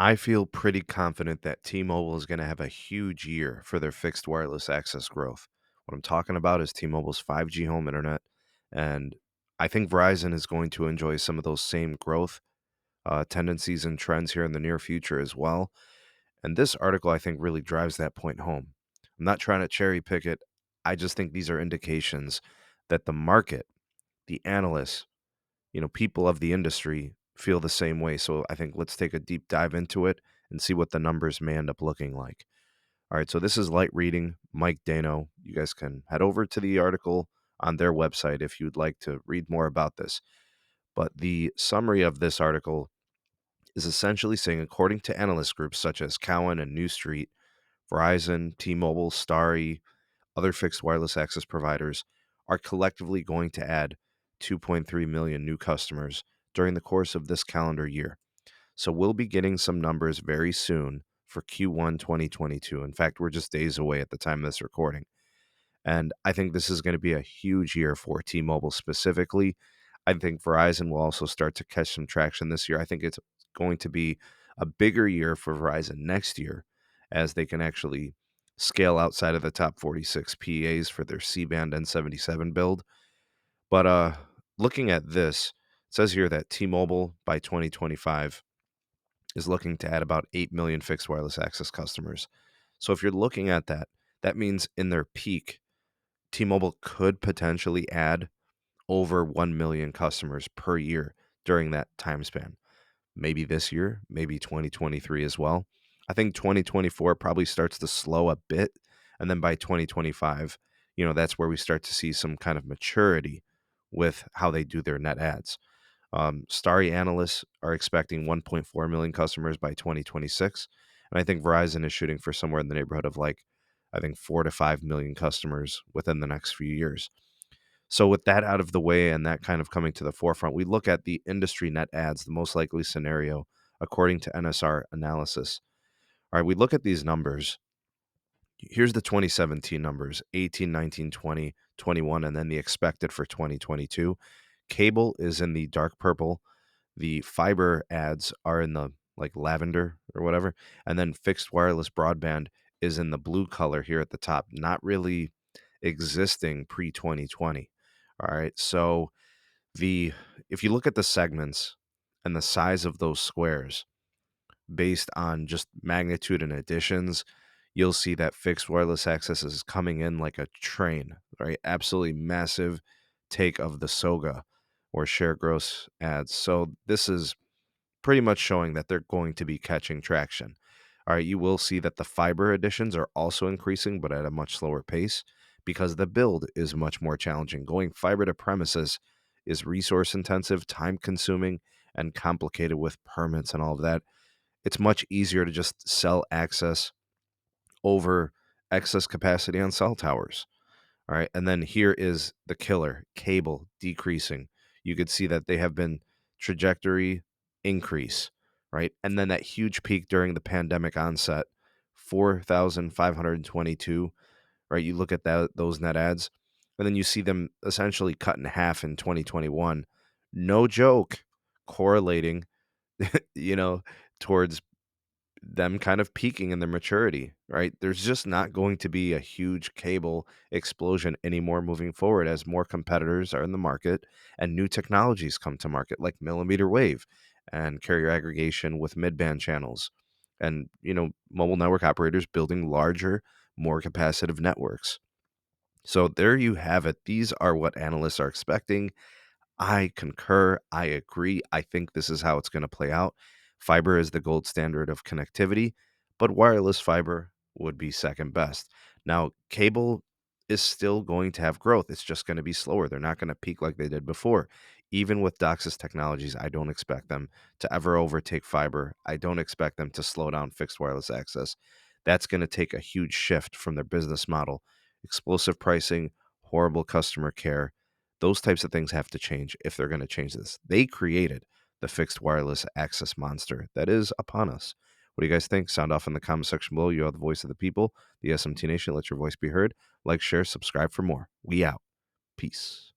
I feel pretty confident that T-Mobile is going to have a huge year for their fixed wireless access growth. What I'm talking about is T-Mobile's 5G home internet, and I think Verizon is going to enjoy some of those same growth tendencies and trends here in the near future as well. And this article, I think, really drives that point home. I'm not trying to cherry pick it. I just think these are indications that the market, the analysts, people of the industry feel the same way. So I think let's take a deep dive into it and see what the numbers may end up looking like. All right, so this is light reading, Mike Dano. You guys can head over to the article on their website if you'd like to read more about this. But the summary of this article is essentially saying, according to analyst groups such as Cowen and New Street, Verizon, T-Mobile, Starry, other fixed wireless access providers are collectively going to add 2.3 million new customers during the course of this calendar year. So we'll be getting some numbers very soon for Q1 2022. In fact, we're just days away at the time of this recording. And I think this is going to be a huge year for T-Mobile specifically. I think Verizon will also start to catch some traction this year. I think it's going to be a bigger year for Verizon next year as they can actually scale outside of the top 46 PAs for their C-band N77 build. But looking at this, it says here that T-Mobile by 2025 is looking to add about 8 million fixed wireless access customers. So if you're looking at that, that means in their peak, T-Mobile could potentially add over 1 million customers per year during that time span. Maybe this year, maybe 2023 as well. I think 2024 probably starts to slow a bit. And then by 2025, that's where we start to see some kind of maturity with how they do their net ads. Starry analysts are expecting 1.4 million customers by 2026. And I think Verizon is shooting for somewhere in the neighborhood of I think 4 to 5 million customers within the next few years. So with that out of the way and that kind of coming to the forefront, we look at the industry net ads, the most likely scenario according to NSR analysis. All right, we look at these numbers. Here's the 2017 numbers, 18, 19, 20, 21, and then the expected for 2022. Cable is in the dark purple. The fiber ads are in the lavender or whatever. And then fixed wireless broadband is in the blue color here at the top, not really existing pre 2020. All right. So if you look at the segments and the size of those squares based on just magnitude and additions, you'll see that fixed wireless access is coming in like a train, right? Absolutely massive take of the SOGA or share gross ads. So this is pretty much showing that they're going to be catching traction. All right, you will see that the fiber additions are also increasing, but at a much slower pace because the build is much more challenging. Going fiber to premises is resource intensive, time consuming, and complicated with permits and all of that. It's much easier to just sell access over excess capacity on cell towers. All right. And then here is the killer, cable decreasing. You could see that they have been trajectory increase, right? And then that huge peak during the pandemic onset, 4,522, right? You look at those net ads, and then you see them essentially cut in half in 2021. No joke, correlating, you know, towards them kind of peaking in their maturity, right? There's just not going to be a huge cable explosion anymore moving forward as more competitors are in the market and new technologies come to market like millimeter wave and carrier aggregation with mid-band channels and, mobile network operators building larger, more capacitive networks. So there you have it. These are what analysts are expecting. I concur. I agree. I think this is how it's going to play out. Fiber is the gold standard of connectivity, but wireless fiber would be second best. Now, cable is still going to have growth. It's just going to be slower. They're not going to peak like they did before. Even with DOCSIS technologies, I don't expect them to ever overtake fiber. I don't expect them to slow down fixed wireless access. That's going to take a huge shift from their business model. Explosive pricing, horrible customer care, those types of things have to change if they're going to change this. They created the fixed wireless access monster that is upon us. What do you guys think? Sound off in the comment section below. You are the voice of the people, the SMT Nation. Let your voice be heard. Like, share, subscribe for more. We out. Peace.